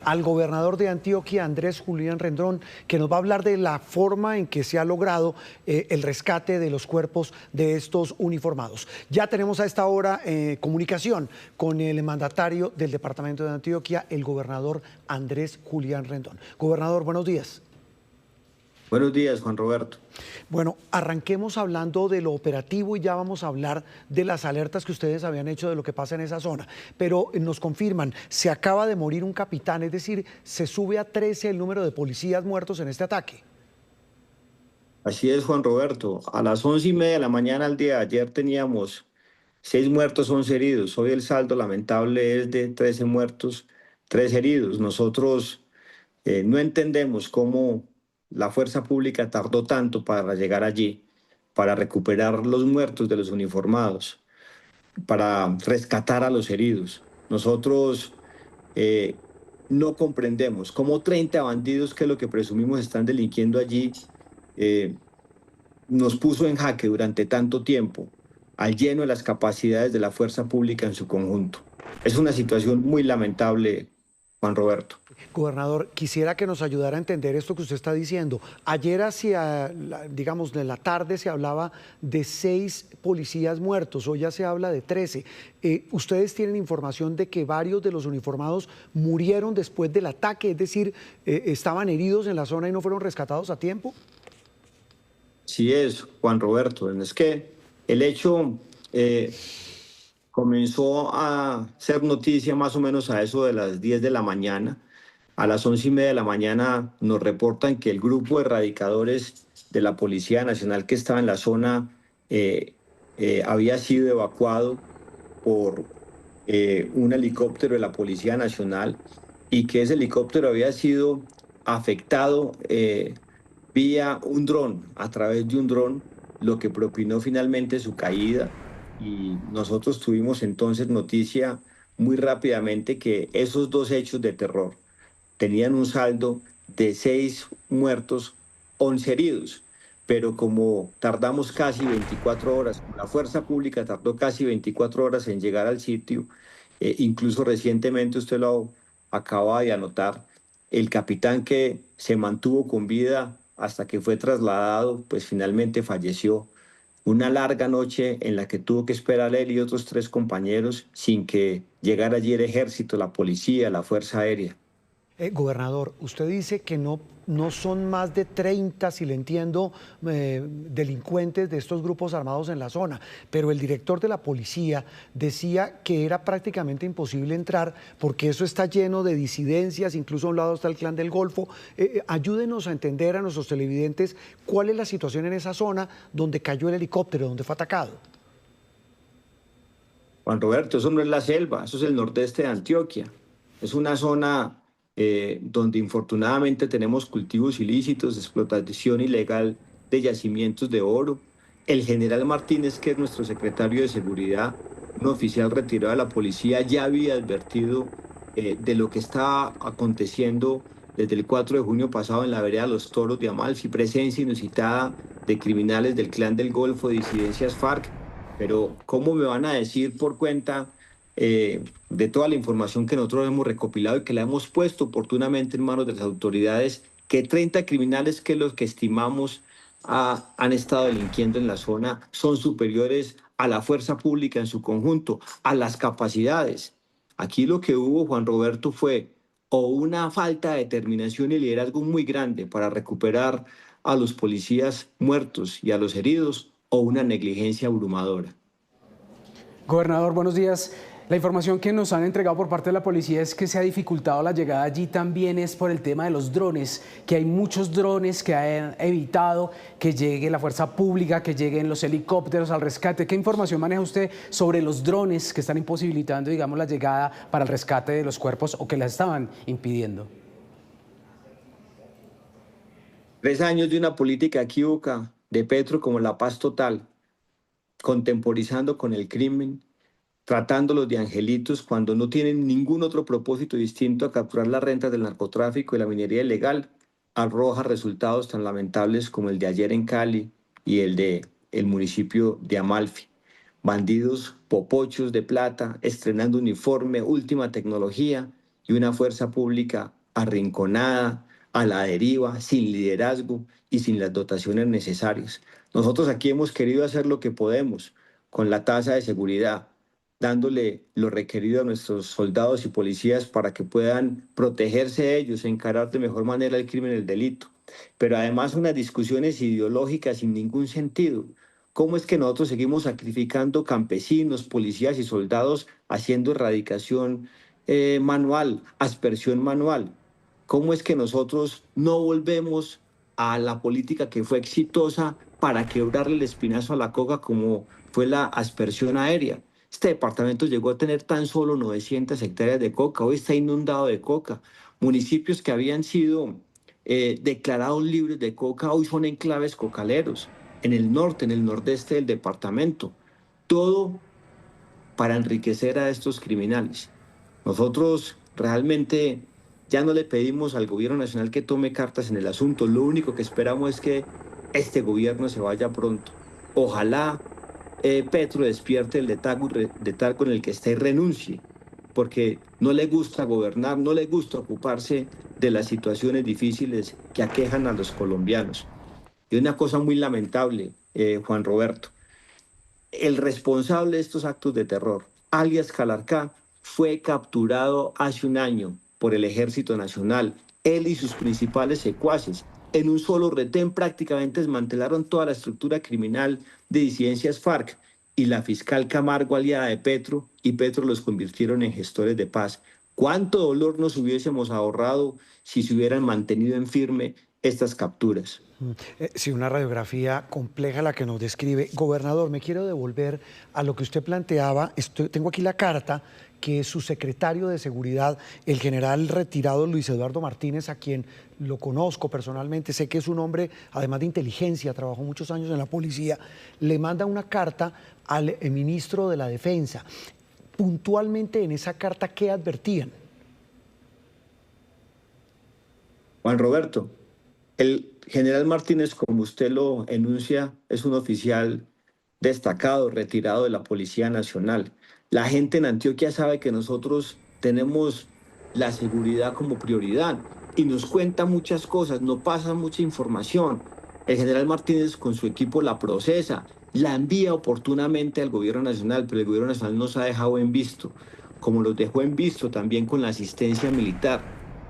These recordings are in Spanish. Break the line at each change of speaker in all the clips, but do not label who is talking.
al gobernador de Antioquia, Andrés Julián Rendón, que nos va a hablar de la forma en que se ha logrado el rescate de los cuerpos de estos uniformados. Ya tenemos a esta hora comunicación con el mandatario del departamento de Antioquia, el gobernador Andrés Julián Rendón. Gobernador, buenos días.
Buenos días, Juan Roberto.
Bueno, arranquemos hablando de lo operativo y ya vamos a hablar de las alertas que ustedes habían hecho de lo que pasa en esa zona. Pero nos confirman, se acaba de morir un capitán, es decir, se sube a 13 el número de policías muertos en este ataque.
Así es, Juan Roberto. A las 11:30 de la mañana al día de ayer teníamos 6 muertos, 11 heridos. Hoy el saldo lamentable es de 13 muertos, 3 heridos. Nosotros no entendemos cómo la fuerza pública tardó tanto para llegar allí, para recuperar los muertos de los uniformados, para rescatar a los heridos. Nosotros no comprendemos cómo 30 bandidos, que es lo que presumimos están delinquiendo allí, nos puso en jaque durante tanto tiempo, al lleno de las capacidades de la fuerza pública en su conjunto. Es una situación muy lamentable, Juan Roberto.
Gobernador, quisiera que nos ayudara a entender esto que usted está diciendo. Ayer digamos, de la tarde se hablaba de 6 policías muertos, hoy ya se habla de 13. ¿Ustedes tienen información de que varios de los uniformados murieron después del ataque? Es decir, ¿estaban heridos en la zona y no fueron rescatados a tiempo?
Sí es, Juan Roberto. Es que el hecho comenzó a ser noticia más o menos a eso de las 10 de la mañana. A las 11:30 de la mañana nos reportan que el grupo de radicadores de la Policía Nacional que estaba en la zona había sido evacuado por un helicóptero de la Policía Nacional y que ese helicóptero había sido afectado vía un dron, a través de un dron, lo que propinó finalmente su caída. Y nosotros tuvimos entonces noticia muy rápidamente que esos dos hechos de terror tenían un saldo de 6 muertos, 11 heridos. Pero como tardamos casi 24 horas, la fuerza pública tardó casi 24 horas en llegar al sitio, incluso recientemente usted lo acaba de anotar, el capitán que se mantuvo con vida hasta que fue trasladado, pues finalmente falleció. Una larga noche en la que tuvo que esperar él y otros 3 compañeros sin que llegara allí el ejército, la policía, la fuerza aérea.
Gobernador, usted dice que no son más de 30, si le entiendo, delincuentes de estos grupos armados en la zona, pero el director de la policía decía que era prácticamente imposible entrar porque eso está lleno de disidencias, incluso a un lado está el Clan del Golfo. Ayúdenos a entender a nuestros televidentes cuál es la situación en esa zona donde cayó el helicóptero, donde fue atacado.
Juan Roberto, eso no es la selva, eso es el nordeste de Antioquia. Es una zona donde infortunadamente tenemos cultivos ilícitos, explotación ilegal de yacimientos de oro. El general Martínez, que es nuestro secretario de Seguridad, un oficial retirado de la policía, ya había advertido de lo que estaba aconteciendo desde el 4 de junio pasado en la vereda Los Toros de Amalfi, presencia inusitada de criminales del Clan del Golfo, de disidencias FARC. Pero ¿cómo me van a decir por cuenta de toda la información que nosotros hemos recopilado y que la hemos puesto oportunamente en manos de las autoridades, que 30 criminales, que los que estimamos han estado delinquiendo en la zona, son superiores a la fuerza pública en su conjunto, a las capacidades? Aquí lo que hubo, Juan Roberto, fue o una falta de determinación y liderazgo muy grande para recuperar a los policías muertos y a los heridos, o una negligencia abrumadora.
Gobernador, buenos días. La información que nos han entregado por parte de la policía es que se ha dificultado la llegada allí también es por el tema de los drones, que hay muchos drones que han evitado que llegue la fuerza pública, que lleguen los helicópteros al rescate. ¿Qué información maneja usted sobre los drones que están imposibilitando, digamos, la llegada para el rescate de los cuerpos o que la estaban impidiendo?
3 años de una política equívoca de Petro como la paz total, contemporizando con el crimen, tratándolos de angelitos cuando no tienen ningún otro propósito distinto a capturar las rentas del narcotráfico y la minería ilegal, arroja resultados tan lamentables como el de ayer en Cali y el de el municipio de Amalfi. Bandidos popochos de plata, estrenando uniforme, última tecnología y una fuerza pública arrinconada, a la deriva, sin liderazgo y sin las dotaciones necesarias. Nosotros aquí hemos querido hacer lo que podemos con la tasa de seguridad, dándole lo requerido a nuestros soldados y policías para que puedan protegerse ellos, encarar de mejor manera el crimen y el delito. Pero además unas discusiones ideológicas sin ningún sentido. ¿Cómo es que nosotros seguimos sacrificando campesinos, policías y soldados haciendo erradicación manual, aspersión manual? ¿Cómo es que nosotros no volvemos a la política que fue exitosa para quebrarle el espinazo a la coca como fue la aspersión aérea? Este departamento llegó a tener tan solo 900 hectáreas de coca, hoy está inundado de coca. Municipios que habían sido declarados libres de coca, hoy son enclaves cocaleros, en el norte, en el nordeste del departamento. Todo para enriquecer a estos criminales. Nosotros realmente ya no le pedimos al gobierno nacional que tome cartas en el asunto, lo único que esperamos es que este gobierno se vaya pronto. Ojalá Petro despierte el letargo en el que está y renuncie, porque no le gusta gobernar, no le gusta ocuparse de las situaciones difíciles que aquejan a los colombianos. Y una cosa muy lamentable, Juan Roberto, el responsable de estos actos de terror, alias Calarcá, fue capturado hace un año por el Ejército Nacional. Él y sus principales secuaces, en un solo retén, prácticamente desmantelaron toda la estructura criminal de disidencias FARC y la fiscal Camargo, aliada de Petro, y Petro los convirtieron en gestores de paz. ¿Cuánto dolor nos hubiésemos ahorrado si se hubieran mantenido en firme estas capturas?
Sí, una radiografía compleja la que nos describe. Gobernador, me quiero devolver a lo que usted planteaba. Tengo aquí la carta que su secretario de Seguridad, el general retirado Luis Eduardo Martínez, a quien lo conozco personalmente, sé que es un hombre, además de inteligencia, trabajó muchos años en la policía, le manda una carta al ministro de la Defensa. Puntualmente en esa carta, ¿qué advertían?
Juan Roberto, el general Martínez, como usted lo enuncia, es un oficial destacado, retirado de la Policía Nacional. La gente en Antioquia sabe que nosotros tenemos la seguridad como prioridad y nos cuenta muchas cosas, nos pasa mucha información. El general Martínez con su equipo la procesa, la envía oportunamente al gobierno nacional, pero el gobierno nacional nos ha dejado en visto, como los dejó en visto también con la asistencia militar.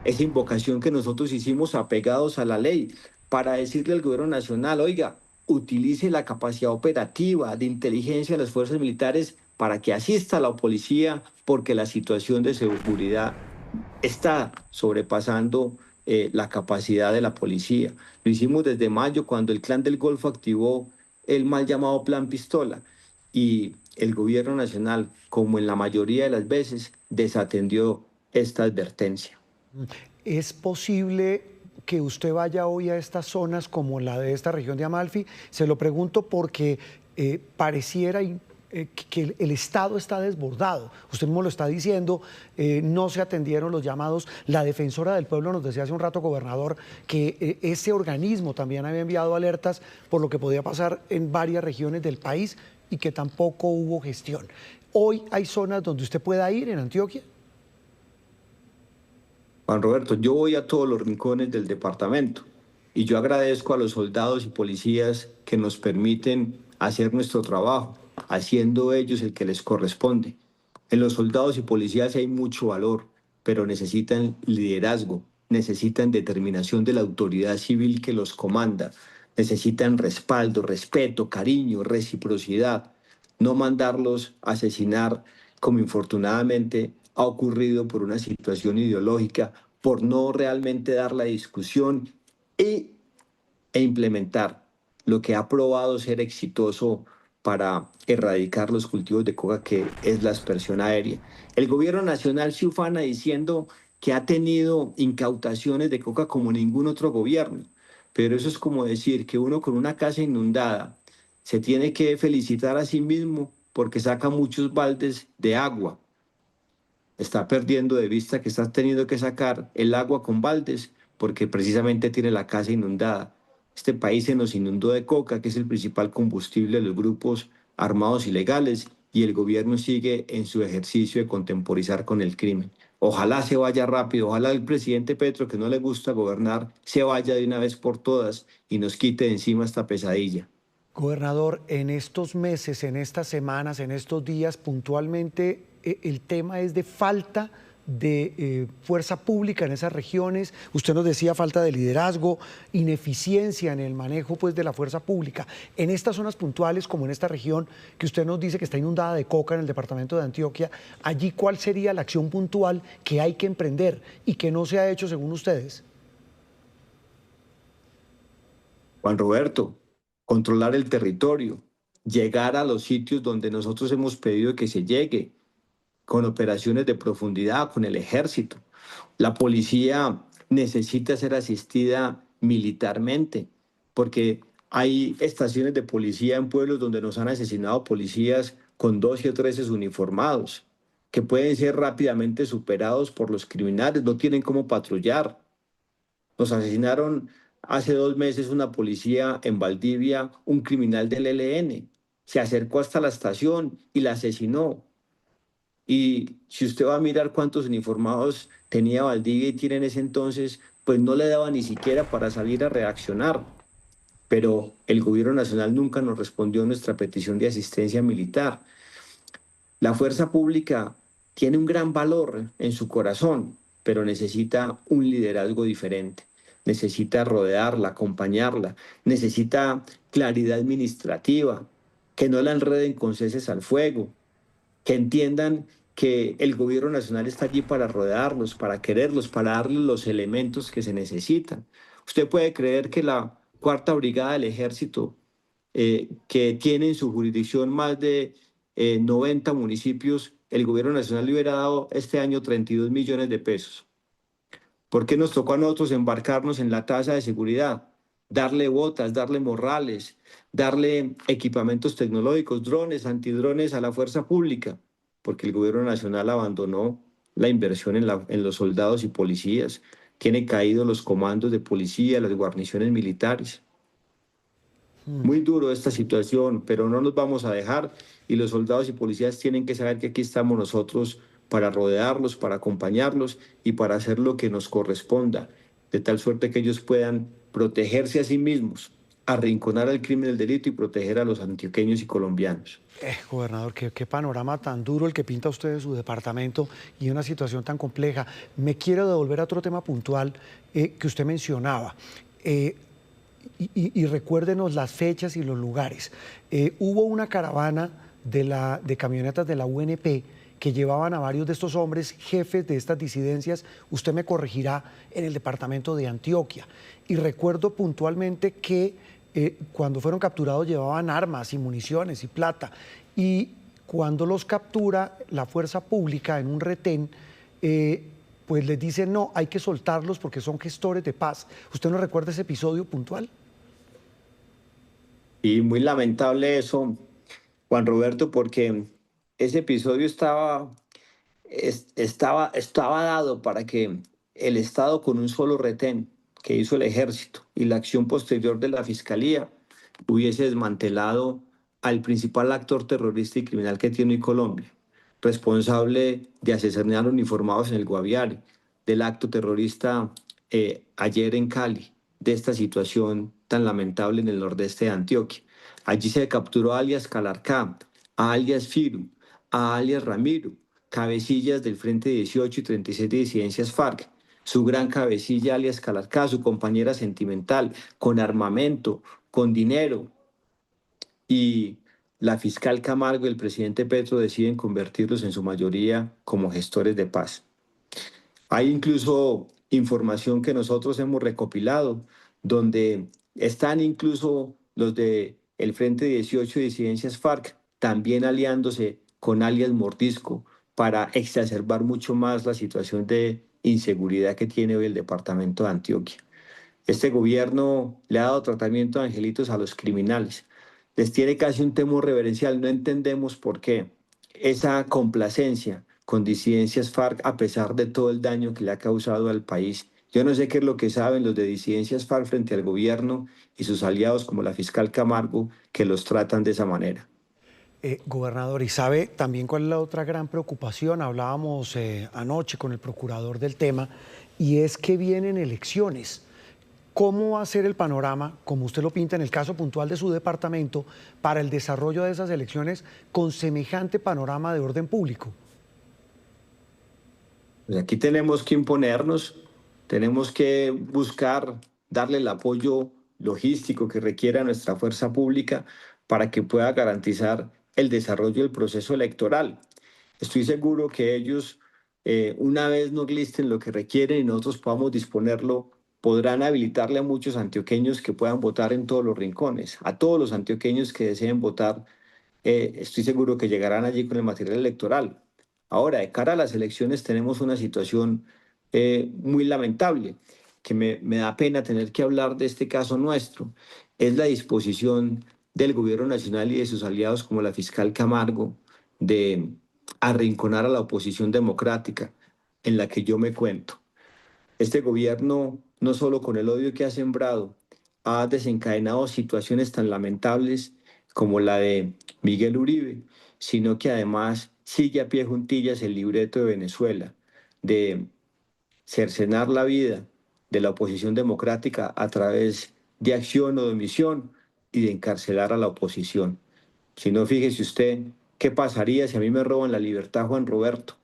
Esa invocación que nosotros hicimos apegados a la ley para decirle al gobierno nacional, oiga, utilice la capacidad operativa de inteligencia de las fuerzas militares para que asista a la policía, porque la situación de seguridad está sobrepasando la capacidad de la policía. Lo hicimos desde mayo, cuando el Clan del Golfo activó el mal llamado Plan Pistola, y el gobierno nacional, como en la mayoría de las veces, desatendió esta advertencia.
¿Es posible que usted vaya hoy a estas zonas como la de esta región de Amalfi? Se lo pregunto porque pareciera que el Estado está desbordado. Usted mismo lo está diciendo, no se atendieron los llamados. La defensora del pueblo nos decía hace un rato, gobernador, que ese organismo también había enviado alertas por lo que podía pasar en varias regiones del país y que tampoco hubo gestión. ¿Hoy hay zonas donde usted pueda ir en Antioquia?
Juan Roberto, yo voy a todos los rincones del departamento y yo agradezco a los soldados y policías que nos permiten hacer nuestro trabajo, haciendo ellos el que les corresponde. En los soldados y policías hay mucho valor, pero necesitan liderazgo, necesitan determinación de la autoridad civil que los comanda, necesitan respaldo, respeto, cariño, reciprocidad, no mandarlos a asesinar como infortunadamente ha ocurrido por una situación ideológica, por no realmente dar la discusión e implementar lo que ha probado ser exitoso para erradicar los cultivos de coca, que es la aspersión aérea. El gobierno nacional se ufana diciendo que ha tenido incautaciones de coca como ningún otro gobierno, pero eso es como decir que uno con una casa inundada se tiene que felicitar a sí mismo porque saca muchos baldes de agua. Está perdiendo de vista que está teniendo que sacar el agua con baldes porque precisamente tiene la casa inundada. Este país se nos inundó de coca, que es el principal combustible de los grupos armados ilegales, y el gobierno sigue en su ejercicio de contemporizar con el crimen. Ojalá se vaya rápido, ojalá el presidente Petro, que no le gusta gobernar, se vaya de una vez por todas y nos quite de encima esta pesadilla.
Gobernador, en estos meses, en estas semanas, en estos días, puntualmente el tema es de falta de fuerza pública en esas regiones. Usted nos decía falta de liderazgo, ineficiencia en el manejo pues, de la fuerza pública. En estas zonas puntuales, como en esta región que usted nos dice que está inundada de coca en el departamento de Antioquia, allí ¿cuál sería la acción puntual que hay que emprender y que no se ha hecho según ustedes?
Juan Roberto, controlar el territorio, llegar a los sitios donde nosotros hemos pedido que se llegue, con operaciones de profundidad, con el ejército. La policía necesita ser asistida militarmente, porque hay estaciones de policía en pueblos donde nos han asesinado policías con 12 o 13 uniformados, que pueden ser rápidamente superados por los criminales, no tienen cómo patrullar. Nos asesinaron hace 2 meses una policía en Valdivia, un criminal del ELN. Se acercó hasta la estación y la asesinó. Y si usted va a mirar cuántos uniformados tenía Valdivia y tiene en ese entonces, pues no le daba ni siquiera para salir a reaccionar. Pero el gobierno nacional nunca nos respondió a nuestra petición de asistencia militar. La fuerza pública tiene un gran valor en su corazón, pero necesita un liderazgo diferente. Necesita rodearla, acompañarla, necesita claridad administrativa, que no la enreden con ceses al fuego, que entiendan que el gobierno nacional está allí para rodearlos, para quererlos, para darles los elementos que se necesitan. Usted puede creer que la Cuarta Brigada del Ejército, que tiene en su jurisdicción más de 90 municipios, el gobierno nacional le hubiera dado este año 32 millones de pesos. ¿Por qué nos tocó a nosotros embarcarnos en la tasa de seguridad? Darle botas, darle morrales, darle equipamientos tecnológicos, drones, antidrones a la fuerza pública, porque el gobierno nacional abandonó la inversión en los soldados y policías, tiene caído los comandos de policía, las guarniciones militares. Muy duro esta situación, pero no nos vamos a dejar y los soldados y policías tienen que saber que aquí estamos nosotros para rodearlos, para acompañarlos y para hacer lo que nos corresponda, de tal suerte que ellos puedan protegerse a sí mismos, arrinconar al crimen y el delito y proteger a los antioqueños y colombianos.
Gobernador, qué panorama tan duro el que pinta usted de su departamento y una situación tan compleja. Me quiero devolver a otro tema puntual que usted mencionaba. Y recuérdenos las fechas y los lugares. Hubo una caravana de camionetas de la UNP que llevaban a varios de estos hombres, jefes de estas disidencias, usted me corregirá, en el departamento de Antioquia. Y recuerdo puntualmente que cuando fueron capturados llevaban armas y municiones y plata. Y cuando los captura la fuerza pública en un retén, pues les dicen no, hay que soltarlos porque son gestores de paz. ¿Usted no recuerda ese episodio puntual?
Y muy lamentable eso, Juan Roberto, porque ese episodio estaba dado para que el Estado, con un solo retén que hizo el ejército y la acción posterior de la fiscalía, hubiese desmantelado al principal actor terrorista y criminal que tiene hoy Colombia, responsable de asesinar uniformados en el Guaviare, del acto terrorista ayer en Cali, de esta situación tan lamentable en el nordeste de Antioquia. Allí se capturó a alias Calarcá, a alias Firu, a alias Ramiro, cabecillas del Frente 18 y 36 de disidencias FARC, su gran cabecilla alias Calarcá, su compañera sentimental, con armamento, con dinero, y la fiscal Camargo y el presidente Petro deciden convertirlos en su mayoría como gestores de paz. Hay incluso información que nosotros hemos recopilado, donde están incluso los de el Frente 18 de disidencias FARC, también aliándose con alias Mordisco para exacerbar mucho más la situación de inseguridad que tiene hoy el departamento de Antioquia. Este gobierno le ha dado tratamiento de angelitos a los criminales. Les tiene casi un temor reverencial. No entendemos por qué esa complacencia con disidencias FARC a pesar de todo el daño que le ha causado al país. Yo no sé qué es lo que saben los de disidencias FARC frente al gobierno y sus aliados como la fiscal Camargo que los tratan de esa manera.
Gobernador, ¿y sabe también cuál es la otra gran preocupación? Hablábamos anoche con el procurador del tema, y es que vienen elecciones. ¿Cómo va a ser el panorama, como usted lo pinta en el caso puntual de su departamento, para el desarrollo de esas elecciones con semejante panorama de orden público?
Pues aquí tenemos que imponernos, tenemos que buscar darle el apoyo logístico que requiera nuestra fuerza pública para que pueda garantizar el desarrollo del proceso electoral. Estoy seguro que ellos, una vez nos listen lo que requieren y nosotros podamos disponerlo, podrán habilitarle a muchos antioqueños que puedan votar en todos los rincones. A todos los antioqueños que deseen votar, estoy seguro que llegarán allí con el material electoral. Ahora, de cara a las elecciones, tenemos una situación muy lamentable, que me da pena tener que hablar de este caso nuestro. Es la disposición del gobierno nacional y de sus aliados como la fiscal Camargo de arrinconar a la oposición democrática en la que yo me cuento. Este gobierno, no solo con el odio que ha sembrado, ha desencadenado situaciones tan lamentables como la de Miguel Uribe, sino que además sigue a pie juntillas el libreto de Venezuela, de cercenar la vida de la oposición democrática a través de acción o de omisión y de encarcelar a la oposición. Si no, fíjese usted, ¿qué pasaría si a mí me roban la libertad, Juan Roberto?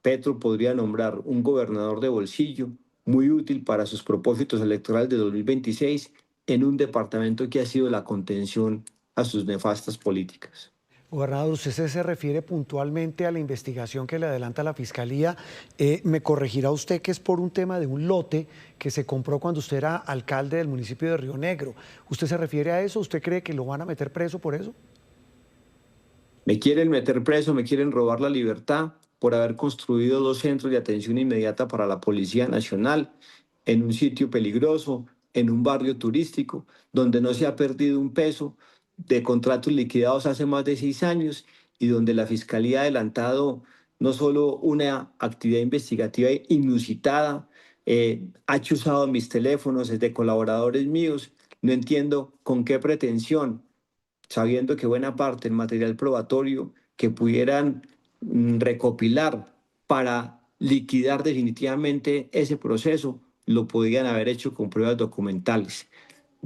Petro podría nombrar un gobernador de bolsillo muy útil para sus propósitos electorales de 2026 en un departamento que ha sido la contención a sus nefastas políticas.
Gobernador, usted se refiere puntualmente a la investigación que le adelanta la Fiscalía. Me corregirá usted que es por un tema de un lote que se compró cuando usted era alcalde del municipio de Río Negro. ¿Usted se refiere a eso? ¿Usted cree que lo van a meter preso por eso?
Me quieren meter preso, me quieren robar la libertad por haber construido 2 centros de atención inmediata para la Policía Nacional en un sitio peligroso, en un barrio turístico, donde no se ha perdido un peso, de contratos liquidados hace más de 6 años y donde la Fiscalía ha adelantado no solo una actividad investigativa inusitada, ha chuzado mis teléfonos de colaboradores míos. No entiendo con qué pretensión, sabiendo que buena parte del material probatorio que pudieran recopilar para liquidar definitivamente ese proceso, lo podían haber hecho con pruebas documentales.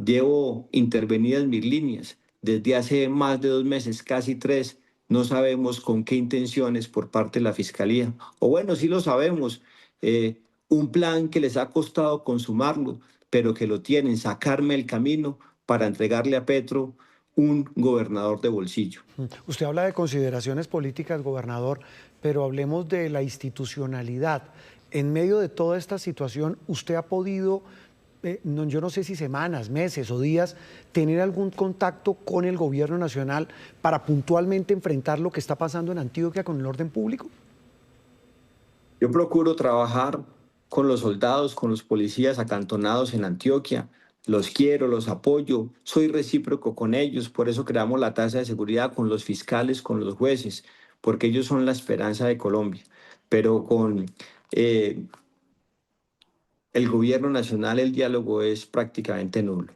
Llevo intervenidas mis líneas desde hace más de 2 meses, casi 3. No sabemos con qué intenciones por parte de la Fiscalía. O bueno, sí lo sabemos. Un plan que les ha costado consumarlo, pero que lo tienen, sacarme el camino para entregarle a Petro un gobernador de bolsillo.
Usted habla de consideraciones políticas, gobernador, pero hablemos de la institucionalidad. En medio de toda esta situación, ¿usted ha podido, yo no sé si semanas, meses o días, tener algún contacto con el gobierno nacional para puntualmente enfrentar lo que está pasando en Antioquia con el orden público?
Yo procuro trabajar con los soldados, con los policías acantonados en Antioquia. Los quiero, los apoyo, soy recíproco con ellos, por eso creamos la tasa de seguridad con los fiscales, con los jueces, porque ellos son la esperanza de Colombia. Pero con eh, el gobierno nacional el diálogo es prácticamente nulo.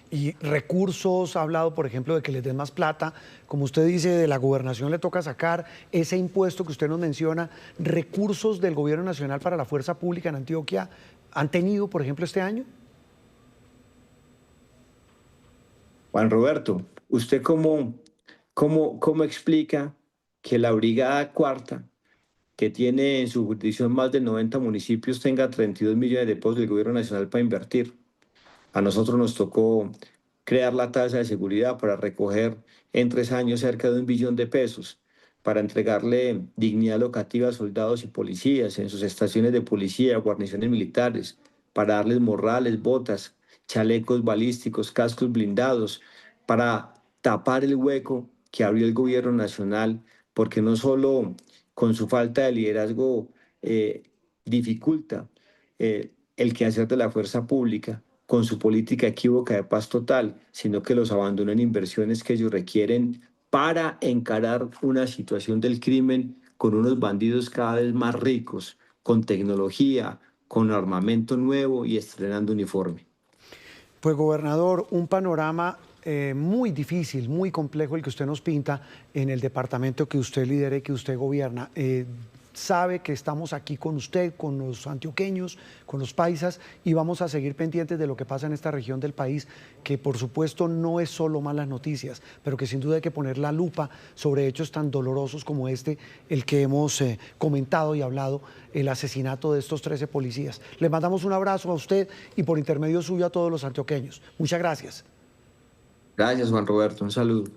Y recursos, ha hablado, por ejemplo, de que les den más plata. Como usted dice, de la gobernación le toca sacar ese impuesto que usted nos menciona. ¿Recursos del gobierno nacional para la fuerza pública en Antioquia han tenido, por ejemplo, este año?
Juan Roberto, ¿usted cómo explica que la Brigada Cuarta, que tiene en su jurisdicción más de 90 municipios, tenga 32 millones de pesos del gobierno nacional para invertir? A nosotros nos tocó crear la tasa de seguridad para recoger en 3 años cerca de 1 billón de pesos, para entregarle dignidad locativa a soldados y policías en sus estaciones de policía, guarniciones militares, para darles morrales, botas, chalecos balísticos, cascos blindados, para tapar el hueco que abrió el gobierno nacional, porque no solo con su falta de liderazgo dificulta el quehacer de la fuerza pública, con su política equívoca de paz total, sino que los abandonó en inversiones que ellos requieren para encarar una situación del crimen con unos bandidos cada vez más ricos, con tecnología, con armamento nuevo y estrenando uniforme.
Pues, gobernador, un panorama muy difícil, muy complejo el que usted nos pinta en el departamento que usted lidera y que usted gobierna. Sabe que estamos aquí con usted, con los antioqueños, con los paisas, y vamos a seguir pendientes de lo que pasa en esta región del país, que por supuesto no es solo malas noticias, pero que sin duda hay que poner la lupa sobre hechos tan dolorosos como este, el que hemos comentado y hablado, el asesinato de estos 13 policías. Le mandamos un abrazo a usted y por intermedio suyo a todos los antioqueños. Muchas gracias.
Gracias, Juan Roberto. Un saludo.